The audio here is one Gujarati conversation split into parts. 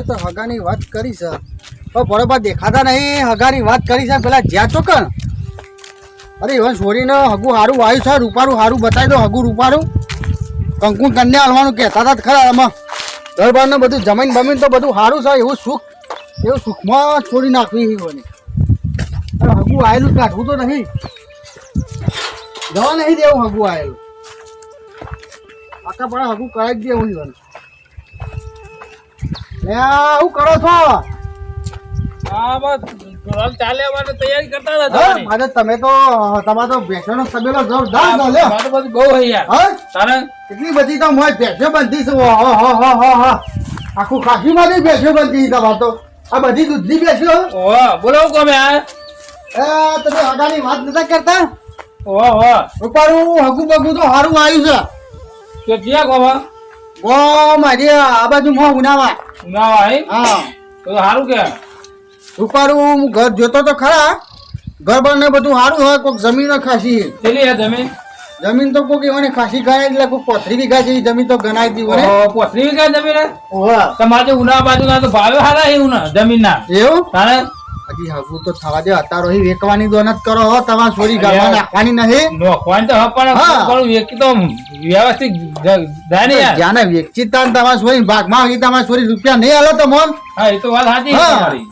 રૂપાળી તો હગાની વાત કરી છે પણ બરોબર દેખાતા નહીં. હગાની વાત કરી છે પેલા જ્યાં ચોકન અરે હવે છોડીને હગું સારું આવ્યું છે. રૂપારું સારું બતાવી દો. હગું રૂપારું કંકુ કન્યા હાલવાનું કહેતા હતા ખરા. એમાં દરબારને બધું જમીન બમીન તો બધું સારું છે. એવું સુખમાં છોડી નાખવી હોય. હગું આવેલું કાઢવું તો નહીં, જવા નહીં દેવું. હગું આવેલું આખા પણ હગું કરાવી જ દેવું હોય. શું કરો છો? તૈયારી કરતા હતા. તમે તો તમારે તો ભેંસોનો તબેલો જોરદાર બહુ કેટલી બધી તો મોજ ભેંસો બનતી છે. આખું ખાસી માંથી ભેંસો બનતી તમારે તો. આ બધી દૂધની ભેંસો. બોલો ગમે તમે હગાની વાત નતા કરતા? રૂપારું હગું બગું તો સારું આવ્યું છે. મારી આ બાજુ માં ઉનાવા હા સારું કે રૂપારું હું ઘર જોતો તો ખરા. ઘર બાર ને બધું સારું હોય. કોઈક જમીન ખાસી જમીન તો કોઈક એવાને ખાસી ગાય એટલે કોઈ 35 વીઘા જેવી જમીન તો ગણાય દી. 35 વીઘા જમીન તમારે ઉના બાજુ ના તો ભાવે સારા એવું ને જમીન ના એવું. તારે હજી હગું તો થવા દે. અત્યારે વેકવાની દોનત કરો હો. તમારે છોરી ઘરમાં નાખવાની નહીં. નોખવાની તો પણ વેકી તો વ્યવસ્થિત જ્યાં વેચી તમારે છોરી ભાગમાં તમારે છોરી રૂપિયા નહીં હાલો તો મોન. હા એ તો વાત સાચી તમારી.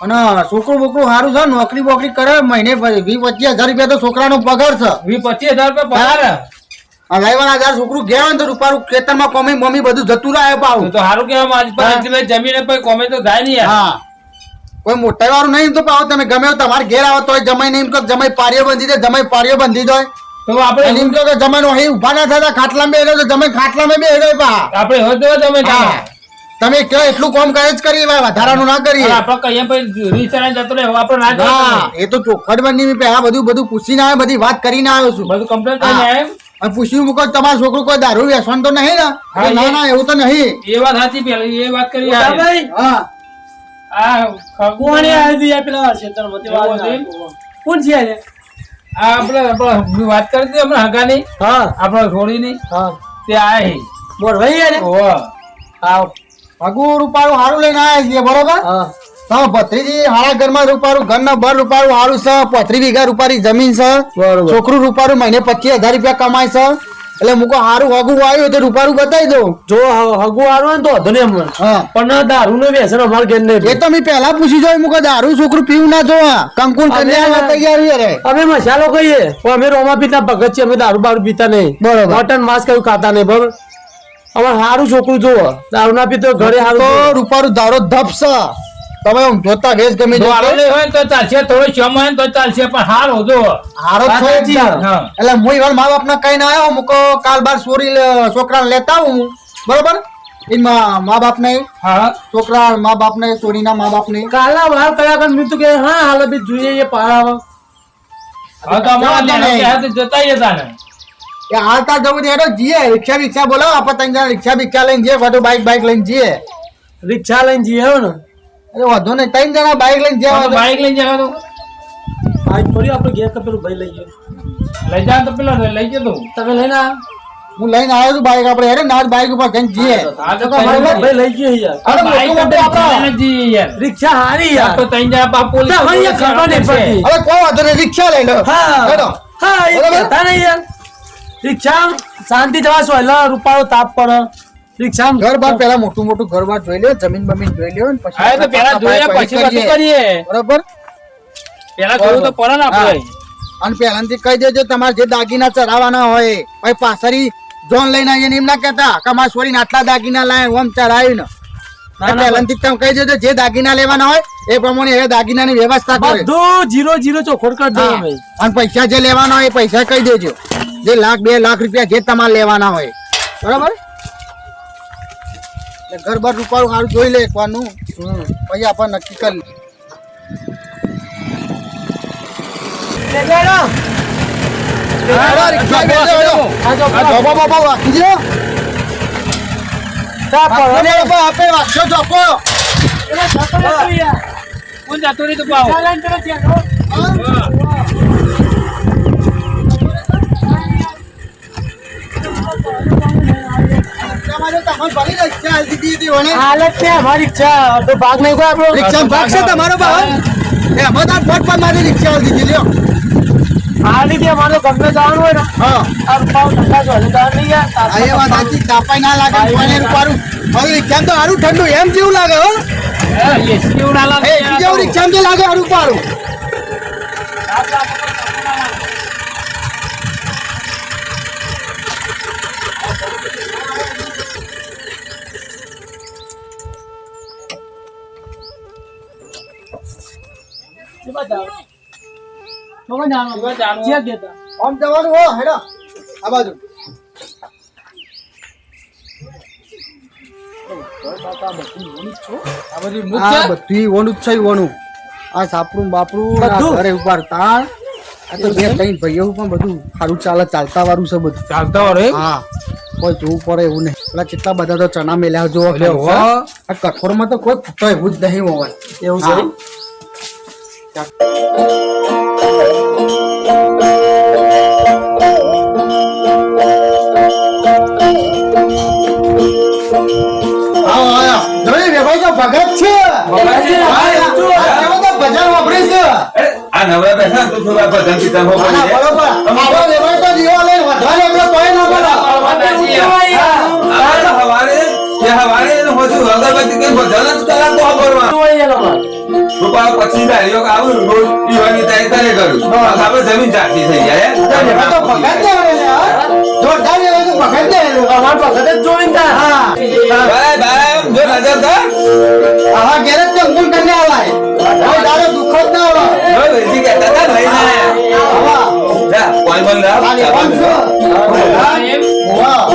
અને છોકરું બોકરું સારું છે. નોકરી બોકરી કરે મહિને 20-25 હજાર રૂપિયા તો છોકરાનો પગાર છે. 20-25 હજાર રૂપિયા પગાર. લાઈવાના 1000 છોકરું ગયા ને તો રૂપારું ખેતરમાં કોમી મમ્મી બધું જતું રહે પાવ. તો સારું કેવા જમીન કોમે તો જાય નહીં. હા કોઈ મોટા વાળું નહીં તો પાવ. તમે ગમે તમારે ઘેર આવો તો જમાઈ નહીં તો જમાઈ પારીઓ બંધી દે. જમાઈ પારીઓ બંધી દો તો આપણે એમ તો જમાઈ અહીં ઉભા ના થતા ખાટલા બે તો જમાઈ ખાટલામાં બે પા આપણે હોતો તમે તમે કયો એટલું કામ કરે જ કરી વધારાનું ના કરી. આપણે કહીએ પછી રીસરા જતો રહે આપણે ના. એ તો ચોખટ બની પેલા બધું પૂછીને આવે. બધી વાત કરીને આવ્યો છું. બધું કમ્પ્લીટ કરીને આવ્યો. અને પૂછ્યું મૂકો તમારું છોકરું કોઈ દારૂ વ્યસન તો નહીં ને? ના ના એવું તો નહીં. એ વાત સાચી. પેલી એ વાત કરી. હા કોણ છે આપણે વાત કરી હતી હમણાં હગાની. હા આપડે છોડીની. હા તે આય બોલ ભાઈ હગુ રૂપારું સારું લઈને આવ્યા છીએ બરોબર. હા ભત્રીજી હારા ઘરમાં રૂપારું ઘરના બર રૂપારું સારું છે. 35 વીઘા રૂપારી જમીન છે. છોકરું રૂપારું મહિને 25,000 રૂપિયા કમાય છે. એટલે મુકો હારું હગુ આવ્યું તો રૂપારું બતાવી દઉં. જો હગુ આવ્યું ને તો હતો ને પણ દારૂ નું વ્યસન અમારે ઘેર નહીં. એ તો મેં પેલા પૂછી જોયું. મુકો દારૂ છોકરું પીવું ના જોવા. કંકુલ કન્યા તૈયારી રે. અમે મસાલો કહીએ પણ અમે રોમા પીતા ભગત છીએ. અમે દારૂ બારૂ પીતા નહીં. બરોબર મટન માંસ કયું ખાતા નહીં. બરોબર અમારે સારું છોકરું જોવો. દારૂ ના પીતો ઘરે સારું તો રૂપારું દારો ધપ છે. તમે જોતા ભેસ ગમે હોય તો ચાલશે. થોડો સમય હોય તો ચાલશે પણ હારો જો હારો એટલે હું મા બાપ ને કઈ ના આવ્યો. મૂકો કાલ બાર છોકરા લેતા આવું બરોબર. એમાં મા બાપ ને છોકરા મા બાપ ને છોડીના મા બાપ ને કાલના વાર કયા મીઠું કે હા હાલ બી જોઈએ પાડાવા જતા ને હાલતા જવું હેડો જીએ. રિક્ષા બોલાવો. આપણે 3 જણા રિક્ષા લઈને જઈએ. બધું બાઈક લઈને જઈએ. રિક્ષા લઈને જઈએ ને. અરે વાંધો નહીં. 3 જણા બાઈક લઈને જવા. બાઈક લઈને જવાનું બાઈક થોડી આપણે ઘેર તો પેલું ભાઈ લઈ ગયો લઈ જા તો પેલા લઈ જતો તમે લઈને હું લઈને આવ્યો છું બાઈક. આપણે હેડે ના બાઈક ઉપર જઈને જઈએ. ભાઈ લઈ ગયો યાર. રિક્ષા હારી યાર. તો 3 જણા બાપ પોલીસ ખબર નહીં પડતી. હવે કોઈ વાંધો નહીં. રિક્ષા લઈ લો. હેડો. હા એ કહેતા નહીં યાર. રિક્ષા શાંતિ જવા સોયલા રૂપાળો તાપ પડે. રિક્ષા ઘર બાર પેલા મોટું ઘર બાર જોઈ લ્યો. જમીન બમીન જોઈ લ્યો. પછી તો પેલા જોઈએ પછી બધું કરીએ. બરોબર પેલા જોયું તો પડે ને આપણે. અને પહેલાથી કહી દેજો તમારે જે દાગીના ચડાવવાના હોય. ભાઈ પાછરી જોન લઈને આવીને એમ ના કહેતા કે અમારે છોડીને આટલા દાગીના લાય ઓમ ચડાવ્યું ને. પહેલાથી તમે કહી દેજો જે દાગીના લેવાના હોય એ પ્રમાણે એ દાગીનાની વ્યવસ્થા કરે. બધું 0-0 ચોખોટ કરી દો. અને પૈસા જે લેવાના હોય એ પૈસા કહી દેજો. જે લાખ 2 લાખ રૂપિયા જે તમારે લેવાના હોય બરાબર. ઘર બાર રૂપારું સારું જોઈ લે એકવાનું. પછી આપણે નક્કી કરી રિક્ષામાં જો તમને ભરી રિક્ષા હાલ દીધી હતી ઓને હાલત ને અમારી ઈચ્છા તો ભાગ નહીં કોઈ આપણો રિક્ષામાં ભાગ છે તમારો ભાવ એમાં તાર ફટ પર મારી રિક્ષા હાલ દીધી લ્યો આ રીતે અમારે ગમે જવાનું હોય ને હા આ રૂપાવ ધંધા જોડે જવાનું નહીં યાર આ એ વાત સાચી તાપાઈ ના લાગે કોઈને રૂપારું હવે રિક્ષામાં તો હારું ઠંડુ એમ જેવું લાગે હો એસી જેવું ના લાગે એ જેવું રિક્ષામાં તો લાગે હારું પારું આમ જવાનું હો હેડો આ બાજુ આ બધી ઓનું જ છે ઓનું આ સાપરું બાપરું આ ઘરે ઉપર તાણ આ તો બે ત્રણ ભાઈઓ પણ બધું સારું ચાલતા વાળું છે બધું ચાલતા વાળો હા કોઈ જોવું પડે એવું નહીં પેલા કેટલા બધા તો ચણા મેલ્યા જો આ કઠોરમાં તો કોઈ ફૂટો એવું જ નહીં હોય એવું છે ભગત છે ભજન વાપરે છે આ નવરા બેઠા તો થોડા ભજન કીર્તન હો પડે બરોબર અમારો લેવાય તો દીવો લઈને વધવા નીકળો તોય ના બોલો હવારે હોજુ અગરબત્તી કે ભજન જ કરા તો ખબરમાં તો પછી દાડીઓ આવું રોજ પીવાની તૈયારી કરે કરું આપણે જમીન ચાટી થઈ જાય તો ભગત ને જોરદાર લેવાય તો ભગત ને અમાર ભગત જ જોઈને હા ભાઈ ભાઈ જો નજર કર આવા ઘેરે તો ઊંઘ કરીને આવાય કોઈ દાડો દુઃખ જ ના આવે જો વેજી કહેતા હતા ભાઈ આવા જા કોઈ બોલ ના વાહ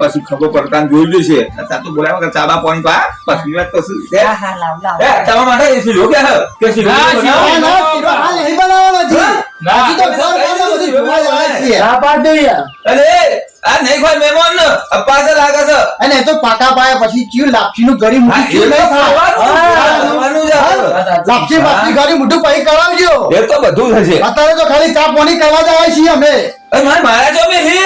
પછી ખબર પડતા જોઈ લેશે તા તો બોલાવા કે ચાબા પાણી પા પછી વાત કશું તમારા માટે એસી લો કે કેસી લો ના શીરો હાલ નહીં બનાવવાનો જી બાકી તો ઘર કાલે બધી જોવા જાય છે આ પાડ દે યાર અરે આ નહીં કોઈ મહેમાન ને અપાસે લાગે છે અને એ તો પાકા પાયા પછી ચીર લાપસી નું ગળી હા, મૂકી એ તો ખાવાનું છે. લાપસી બાપસી ગળી મોઢું પહી કરાવજો એ તો બધું થશે અત્યારે તો ખાલી ચા પાણી કરવા જાય છીએ અમે અરે મારા જો બે હે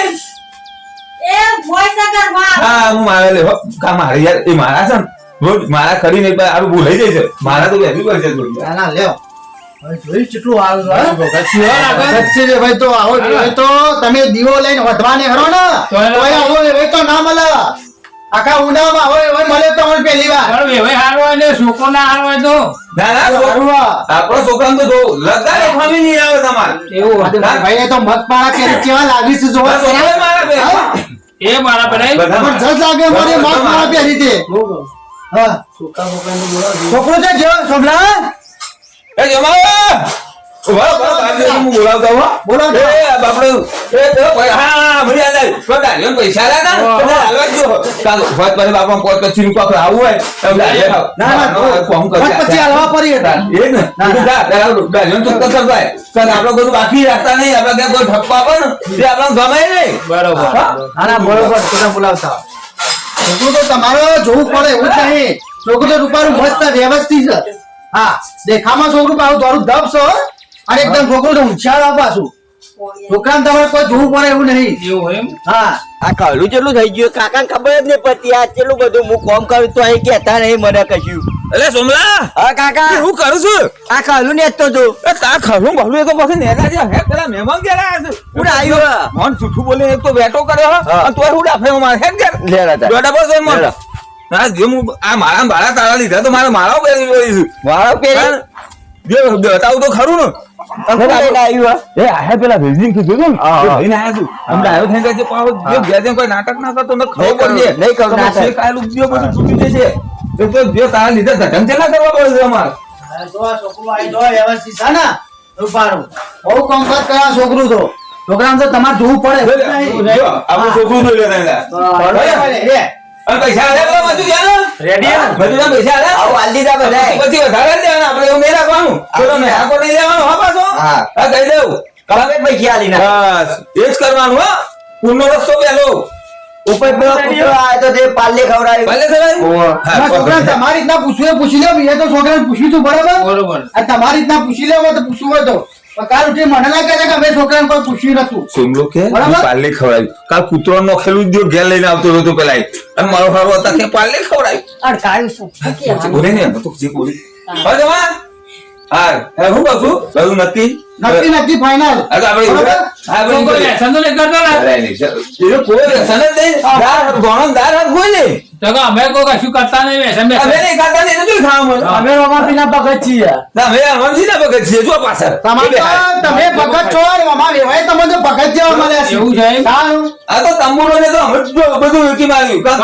એ ભોય સગર માં હા હું મારા લે કા મારે યાર એ મારા છે ને રોજ મારા કરી નહીં પણ આરું ભૂલાઈ જાય છે મારા તો બેઠી પડશે થોડી ના ના લ્યો હવે જોઈ કેટલું હાલ લાગે. રે ભાઈ તો આવો ભાઈ તો તમે દીવો લઈને વધવાને હરો ને તોય આવો ભાઈ તો ના મળે આખા ઉનામાં આવો ભાઈ મળે તો મને પહેલી વાર પણ વેવાય હારો હોય ને છોકરો ના હારો હોય તો ના ના આપણો છોકરાને તો લગાડે ખમી નહીં આવે તમારે એવું ભાઈ તો મત પાડા પહેરી કેવા લાગી છે જોવા છોકરાએ મારા બે એ મારા બનાવી બધા જજ લાગે મારે મત પાડા પહેરી તે હા છોકરો છે જો સોમલા એ જમાવા ઉભા હું બોલાવતા હો બોલાવ એ બાપડો એ તો હા મરી આલે પગાર પૈસા લાગા તો હાલવા જો ચાલો વાત પર બાપા કોઈ પછી રૂપા આવું હોય તો ના ના કોમ મત પછી હાલવા પડી હતા એ ને જા ગાડીઓ તો કસર ભાઈ કારણ આપણે બધું બાકી રાખતા નહીં આપણે કોઈ ઠપકા પણ એ આપણને ગમે નહીં બરોબર ના બરોબર તમે બોલાવતા છોકરું તો તમારે જોવું પડે એવું જ નહીં છોકરું તો રૂપારું મસ્ત વ્યવસ્થિત છે હા દેખામાં છોકરું પાછું થોડું ધબ છે અને એકદમ છોકરું તો હોશિયાર પાછું છોકરાને તમારે કોઈ જોવું પડે એવું નહીં એવું એમ હા આ કાળું ચેટલું થઈ ગયું કાકા ખબર જ નહીં પડતી આ ચેટલું બધું હું કોમ કરું તો અહીં કહેતા નહીં મને કશું એટલે સોમલા હા કાકા હું કરું છું આ કાળું ને તો તું એ તા ખરું ભલું એ તો પછી નેના છે હે પેલા મહેમાન ગયા છે હું આવ્યો મોન જૂઠું બોલે એક તો બેઠો કર્યો અને તોય હું ડાફે મારે હે ગયા લેરા તા બેઠા બસ એમ મોન ના જે હું આ મારા તાળા લીધા તો મારા માળા પહેરી લઈશું વાળો પેરી જે બતાવું તો ખરું ને આવ્યો એ આ પેલા બિલ્ડિંગ કીધું ને લઈને આવ્યા છું હમણાં આવ્યો થઈ જાય પાછો જે ગયા કોઈ નાટક ના કરતો ને ખબર પડી નહીં કરું નાટક. છે કાયલું જે બધું છૂટી જશે એ તો જે તારા લીધે ધટમ ચેલા કરવા પડે છે અમારે છોકરું આવી જો વ્યવસ્થિત છે ને રૂપારું બહુ કામકાજ કર્યા છોકરું તો છોકરાને તો તમારે જોવું પડે એવું નહીં. જો આપણું છોકરું જોઈ લેતા બરોબર, રે. અને પૈસા આલ્યા પેલા મજૂર ગયા ને રેડી મજૂરના પૈસા આલ્યા આવું હાલ દીધા બધા પછી વધારે જ દેવાના આપણે એવું નહીં રાખવાનું પેલો મેહાકો નહીં લેવાનો હા પાછો હા. હા કહી દેવું કલાકે પૈસા આલી ના બસ એ જ કરવાનું હા પૂર્ણ રસ્તો પેલો ઉપર પેલો કૂતરો આવ્યો તો તે પાલે ખવડાવ્યું ભલે સરાય તમારા છોકરાને તમારી રીતના પૂછવું હોય પૂછી લે બીજા તો છોકરાને પૂછ્યું તું બરાબર બરોબર અને તમારી રીતના પૂછી લે તો પૂછવું હોય તો કાલ ઉઠી મને લાગે છે કે અમે છોકરાને કોઈ પૂછ્યું નતું. સોમલો કે બરાબર. હું પાલે ખવડાવ્યું કાલ કૂતરો નોખેલું જ ઘેર લઈને આવતો હતો પેલા અને મારો હારો હતા કે પાલે ખવડાવ્યું અડકાયું શું બોલે ને એમ તો જે બોલી હવે જવા હા હું કહું છું બધું નક્કી નક્કી ફાઇનલ. હવે આપણે હા કોઈ બોલી વ્યસન તો નહીં કરતો ને? અરે નહીં એ કોઈ વ્યસન જ નહીં દાર ગોણો દાર હાથ કોઈ નહીં તો કે અમે કોઈ કશું કરતા નહીં, વ્યસન અમે બેસન. નહીં ખાતા નહીં એટલે ખાવા મળે અમે રોમાપીના ભગત છીએ ના અમે અમરજી ના પગત છીએ જો પાછળ તમારે તો તમે ભગત છો ને અમાર વેવાય તમે તો ભગત જેવા મળ્યા છે. એવું છે? સારું. આ તો તંબુરો ને તો અમે જો બધું એકી માર્યું ભગત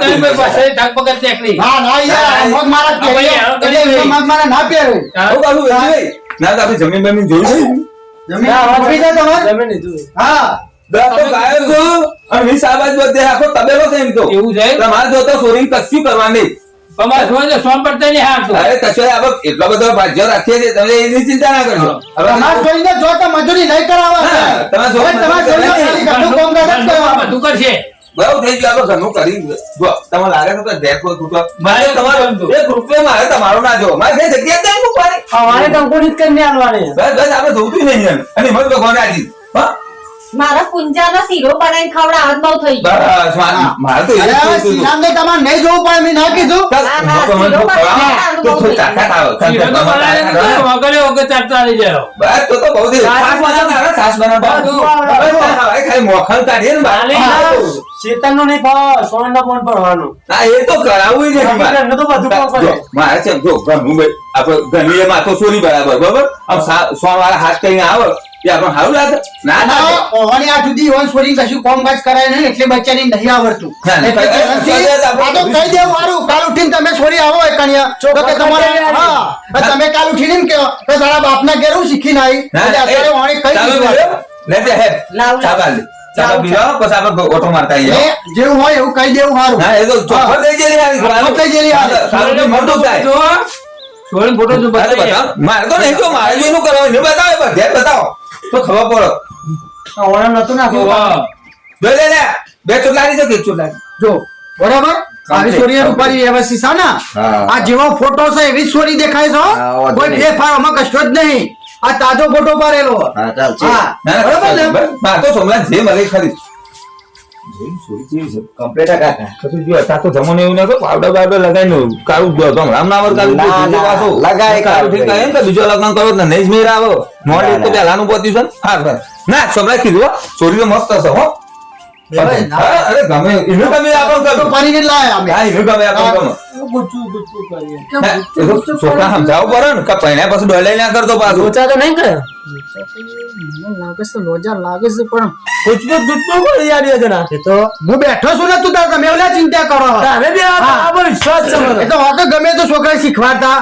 નહીં, ભાઈ પાસે ઢાક પગત નીકળી. ના ના યાર મગ મારા હા, ભાઈ, યાર, એટલે ભાઈ. મગ મારા ના પહેરે. આવું કાલું ભાઈ ના તો આપણે જમીન બમીન જોયું છે જમીન વાપરી જાય તમારે? તમે નહીં જોયું. હા. દસ તો ગાયો છું અને 20 આબાદ બધે આખો તબેલો છે એમ તો એવું છે? તમારે જો તો ચોરી કશું કરવાની તમારે શું છે? સોન પડતા નહીં હારતું. અરે કશો આપણે એટલો બધો ભાજ્યો રાખીએ છીએ તમે એની ચિંતા ના કરજો તમારે જોઈને જો તો મજૂરી નહીં કરાવવા. હા, તમારે જો હવે તમારે જોઈને ખાલી ઘરનું કામ કાજ જ કરવાનું. બધું કરશે. બહુ થઈ ગયું આપણે ઘરનું કરી જો તમને લાગે છે કે ઢેર કોઈ ખૂટો મારે તમારો ગમતું. 1 રૂપિયા મારે તમારો ના જો મારે કઈ જગ્યા જ નહીં મૂકવાની અમારે કંકોત્રી જ કરીને આલવાની. બસ બસ આપણે જોતું નહીં એમ અને મત ભગવાન રાજી હા મારા પુંજાનો શીરો બનાવીને ખવડાવત બહુ થઈ ગયું. બસ મારે તો એ જ અરે જોઈતું હતું. શ્રીરામને તમારે નહીં જોવું પડે મેં ના કીધું. ચાલ, હા, તો મને શીરો તો ખવડાવો. બનાવવાનું તો બહુ થોડી થઈ તાકાત આવે. શીરો તો બનાવે ને તો વગરે વગર ચાલતા રહી જાય. બસ તો બહુ દે છાશ બનાવતા છાશ બનાવતા બધું. બસ હવે ખાલી મોખણ કાઢીએ ને બહાર. હા. શેતાનનો નહીં ખાવા, સોનનો પણ ભરવાનો. હા એ તો કરાવવું જ નથી મારે. ઘરનું તો બધું કામ કરે. જો, મારે છે જો ઘરનું ભાઈ આપણે ઘરની એ માથો સોરી બરાબર બરાબર આમ સોનવાળા હાથ કરીને આવે એ આપણે સારું લાગે ના ના ઓવાની આ સુધી ઓન છોડી કશું કામ કાજ કરાય નહીં એટલે બચ્ચાને નહીં આવડતું. ના, ના, એટલે કે નથી. આ તો કહી દેવું હારું. કાલ ઉઠીને તમે છોડી આવો એ કન્યા. તો કે તમારે હા તો તમે કાલ ઉઠીને એમ કહો કે તારા બાપના ઘેર હું શીખીને આવી. એટલે અત્યારે વાણી કહી ચાલો દીધું. બીજો. લેજે હેડ. લાવ, લાવ. ચાબા લે. ચાબા પીલો, પછી આપણે ઓટો મારતા આવીએ. એ જેવું હોય એવું કહી દેવું હારું. ના, એ તો ચોખ્ખો થઈ જાય યાર. ચોખ્ખો થઈ જાય યાર. સારું નહીં મળતું થાય. જો, સોળીનો ફોટો જો હા, તો બતાવીએ. બતાવો. મારે તો નહીં જો મારે જોઈનું કરવાનું. એને બતાવો, બધે બતાવો. તો ખબર પડે. ઓળા નતું જો, નાખ્યું. વાહ. બે લે લે. બે ચોટલાની છે કે એક ચોટલાની? જો બરાબર આવી છોરી રૂપારી વ્યવસ્થિત છે ને હા. આ જેવો ફોટો છે એવી જ છોરી દેખાય છે હો. હા, વાંધો કોઈ નહીં. ફેરફાર આમાં કશો જ નહીં. આ તાજો ફોટો પાડેલો હા ચાલશે હા ના, ના, બરાબર ને બસ, મારે તો સોમલા જે મળે એ ખરી. જોઈને છોડી જેવી છે. કમ્પ્લીટ કાકા પછી જો અત્યારે તો જમવાનું એવું નતો પાવડર બાવડર લગાવીને કાળું જ હતો. હમણાં ના કાળું ના, બીજું ના, પાછું. લગાય કાળું ઠીક કાળું. એમ કે બીજો લગ્ન કરો તો નહીં જ મેળ આવે. મોડે ના, તો ના. પહેલાનું પત્યું છે ને. હા બસ. ના સોમલા કીધું હો. છોરી તો મસ્ત હશે હો. ભાઈ, ના. હા, અરે ગમે એનું ગમે આપણને ફોટો ગમે. પાડીને જ લાયા અમે હા એનું ગમે આપણને ગમે. ગુચ્ચું ગુચ્ચું કરીએ. હા, એ તો છોકરા સમજાવવું પડે ને કે પહેલા પછી ડોલાઈ ના કરતો પાછું. લોચા તો નહીં કરે. મને લાગે છે લોજા લાગે છે પણ ગુચ્ચું ગુચ્ચું કરી યાર એ જણા. એ તો હું બેઠો છું ને તું તાર તમે ઓલા ચિંતા કરો તારે બી આ હા. બરાબર વિશ્વાસ છે મને. એ તો હોતો ગમે તો છોકરા શીખવાડતા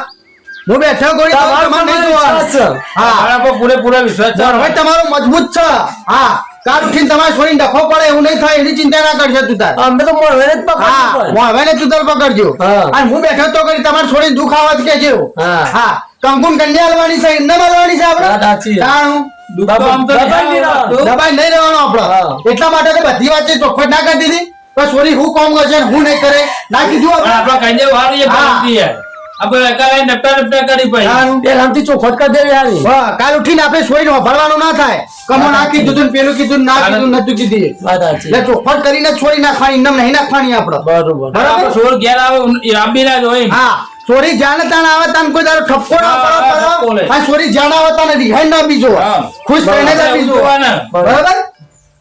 હું બેઠો ગોળી તો તમારો તમારે નહીં મને જોવાનું. વિશ્વાસ છે. હા મારા પર પૂરેપૂરો વિશ્વાસ છે. હવે તમારો મજબૂત છે હા કાલ ઉઠીને તમારે છોડીને ડખો પડે એવું નહીં થાય એની ચિંતા ના કરજો તું તાર અમે તો મળે જ હા પકડવું હું હવે ને તું તાર પકડજો હા. અને હું બેઠો તો કરી તમારે છોડીને દુઃખ આવવા જ કે જેવું હા. હા કંકુમ કન્યા હાલવાની છે એમને મળવાની છે વાત આપણે સાચી. તાણું દુઃખ તો આમ તો દબાઈ નહીં આવતું. દબાઈ નહીં રહેવાનો હા. આપણે એટલા માટે તો બધી વાત ચોખવટ ના કરી દીધી તો છોરી હું કામ કરશે ને હું નહીં કરે ના કીધું પણ આપણે આપણે કઈ દેવું હારું એ હા. ભરતી યાર. આપણે એકાલે નપટા કરી પછી. તાણું. પેલાથી ચોખવટ કરી દેવી હારી. વાહ, કાલ ઉઠીને આપણે છોડીને ભરવાનું ના થાય કમો ના કીધું તું ને પેલું કીધું ને ના કીધું નતું કીધી વાત સાચી. એટલે ચોખવટ કરીને જ છોડી નાખવાની એમને નહીં નાખવાની આપણે બરોબર. આપણે સોળ ઘેર આવે એ રાબી ના જ હોય. હા ચોરી જાણે તાણ આવે તાણ કોઈ તારો ઠપકો ના હા, પડો ઠપકો લે. આ ચોરી જાણ આવે તાને રિહાઈ ના બીજો હા. ખુશ થઈને જ આપણે બીજો ઉઠવાના. બરાબર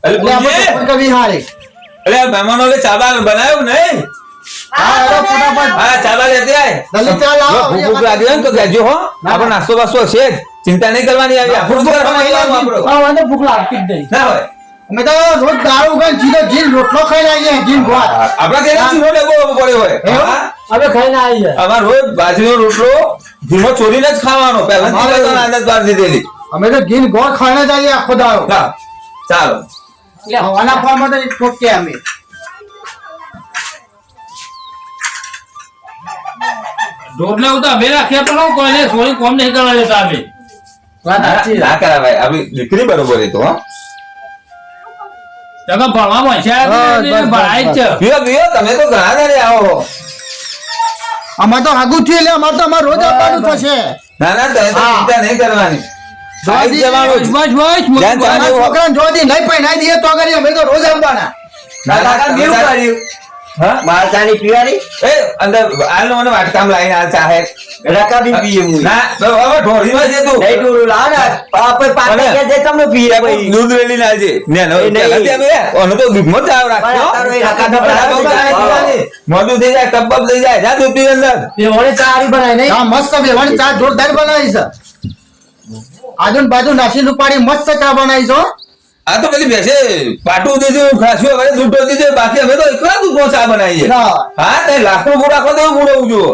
અરે એટલે આપણે પૂછીએ. ચોખવટ કરવી હારી અરે આ મહેમાનોને ચાબા બનાવ્યું નહીં હા હવે ફટાફટ હા ચાબા લેતી આય. જલ્દી ચાલ જો આવો ભૂખ ભૂખ લાગી હોય ને તો કહેજો હો આપણો નાસ્તો બાસ્તો છે જ. ચિંતા નહીં કરવાની આવી આપણું ઘર સમજવાનું આપણું. હા, મને ભૂખ લાગતી જ નહીં. ના હોય અમે તો રોજ દારૂ ખાઈને જીનો જીન રોટલો ખાઈને આવીએ જીન ભાત આપણા ઘરે ચૂલો ડબ્બો પડ્યો હોય એવું? હા? હવે ખાઈને આવી જાય. અમાર રોજ બાજરીનો રોટલો ધીમો ચોરીને જ ખાવાનો પહેલાથી તો આદત પાડી દીધેલી. અમે તો જીન ગોળ ખાઈને જ આવીએ આખો દારૂ હા, ચાલો હવાના ફોર્મમાં તો ઠોકીએ અમે ઢોરને એવું તો અમે રાખીએ પણ કોઈને સોળી કોમ નહીં કરવા દેતા અમે. વાત સાચી. ના કરાવાય આપણી દીકરી બરોબર એ તો હો. તમે ભણવામાં હોશિયાર બસ, નથી, બસ, ભણાય જ છે. પીઓ પીઓ તમે તો ઘણા ઘરે આવો અમાર તો હાગું થયું એટલે અમાર તો અમાર રોજ આવવાનું થશે. ના ના તો ચિંતા નહીં કરવાની સાઈડ જવાનું જ. બસ બસ જ્યાં અમારા ચાલે છોકરાને જો દી નહીં પહેરાઈ દઈએ તો કરી અમે તો રોજ આવવાના. ના ના કાકા કેવું કર્યું હા માર ચાની પીવાની એ અંદર આલનો મને વાટકામ લાઈને આ ચાહે રકા બી પીએ હું ના તો હવે ઢોળીમાં છે તું નહીં તું લાવ ને આપણે પાછા કે જે તમને પીએ ભાઈ દૂધ રેલી ના છે ને નો એ નહીં. પેલા અમે ઓનો તો દૂધમાં જ ચાવ રાખ્યો પણ અત્યારે એ રકા તો મોઢું થઈ જાય કપ થઈ જાય જા દૂધ પી અંદર એ વડે ચા હારી બનાય નહીં હા મસ્ત વેવાણી ચા જોરદાર બનાવી છે. આજુ બાજુ નાસી ઉપાડી મસ્ત ચા બનાવી છો. આ તો પેલી બેસે પાટું દીધું ખાસું હવે દૂધ દીધું બાકી અમે તો એકલા દૂધમાં ચા બનાવીએ ના. હા તે લાકડું પૂરા ખો દેવું પૂરવું જુઓ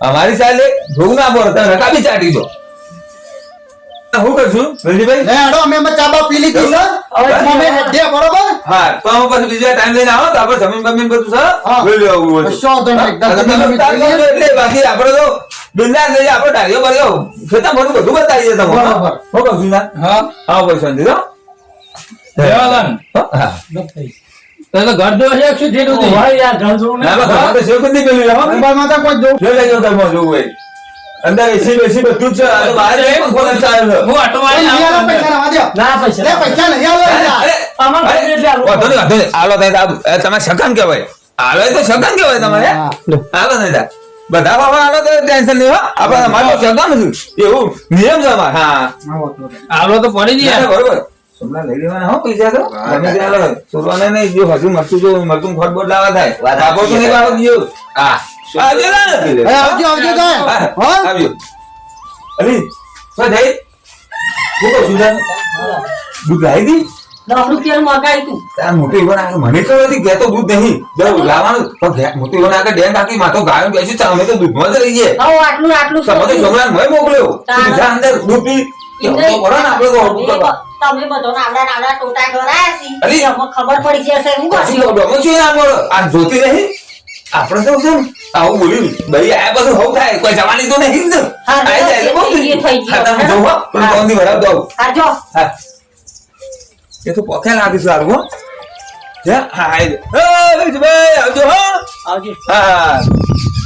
અમારી ચાલે ભોગ ના પડે તમે રકાબી ચાટી દો હું કરશું વેલજીભાઈ લે હેડો અમે ચા બા પી લીધી છે. હવે તમે હેડ્યા બરોબર. હા તો હું પછી બીજા ટાઈમ લઈને આવો તો આપણે જમીન બમીન બધું છે હા. લઈ લેવું હોય તો. કશો વાંધો નહીં. એકદમ હા, તો તમે જમીન તાર બમીન કરજો એટલે બાકી આપણે તો બિંદાસ લઈ આપણે ડાળીઓ બળીઓ ખેતા બધું બધું બતાવીએ તમે બરાબર. હું કહું ના હા હા ભાઈ શાંતિ હો. દેવાલન હા તો ઘર જો છે શું થયેલું નહીં ભાઈ યાર ઘર જોવું ના બસ તમારે તો સેવ કરી પેલું હો અંબામાં તો કોઈ જોવું. જોઈ લેજો તમે જોવું હોય અંદર એસી બેસી બધું જ છે આ તો બહાર એક પંખો નથી ચાલ્યો. હું આટો મારી નહીં આલો આવું. પૈસા રહેવા દ્યો. ના પૈસા લે પૈસા નહીં આલો યાર. અરે, અમારે અરે, એટલે આલો. વાંધો નહીં, વાંધો નહીં. આલો થાય તો તમે સગન કહેવાય આલો એ તો સગન કહેવાય તમારે હા. આલો નહીં થાય. બધા બાબા આલો તો ટેન્શન નહીં હો આપણે અમારે તો સગન નથી એવું નિયમ છે અમારે હા આલો તો પડી જ ના, યાર. બરોબર સમલા લઈ લેવાના હો પૈસા તો ગમે તે આલો સુરવાના નહીં જો હજુ મરચું જો મરચું ખોટ બોટ લાવવા થાય વાત બાપો તો નહીં બાપો દિયો હા આવજો ને એ આવજો આવજો કાંઈ. હા? આવજો અલી શું થઈ હું કહું છું તને? દૂધ લાવી દી 10 રૂપિયાનું મગાવ્યું તું. તાર મોટી ઈવન આગળ મને તો નથી કહેતો દૂધ નહીં જો લાવવાનું પણ મોટી ઈવન આગળ ડેન બાકી માં તો ગાયો બેસી છે અમે તો દૂધમાં જ રહીએ હવે આટલું આટલું તમે તો છોકરાને મોય મોકલ્યો તું જા અંદર દૂધ પી એમ તો કરો ને આપણે તો નહીં. હોટું કરવા. તમે બધો નાવડા નાવડા ટોટા કરાયા અલી. છે અમને ખબર પડી જશે હું પછી કરશું તો ડોમો છે આ મોડો. આ જોતી નહીં આપણે તો છે ને આવું બોલ્યું ભાઈ આ બધું હોવ થાય કોઈ જવાની તો નહીં જ ને. હા, આઈ જાય એટલે બહુ એ થઈ ગયું. હા, તમે જોવો પેલું હા. કોણથી ભરાવ દો હાજો હા એ તો પોખે લાગે છે સારું હો જા હા આઈ ભાઈ આવજો હો આવજો હા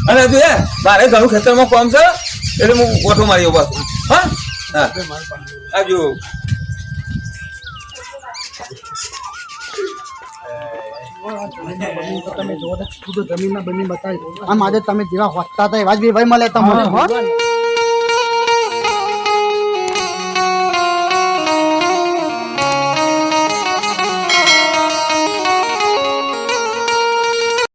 અને હજુ મારે ઘણું ખેતરમાં કામ છે એટલે હું ઓટો માર્યો બસ હા હા આવજો તમે જોવો તો જમીન બતાવી આમ આજે તમે જેવા હોતા હતા એવા જ ભાઈ મળે તમને હો.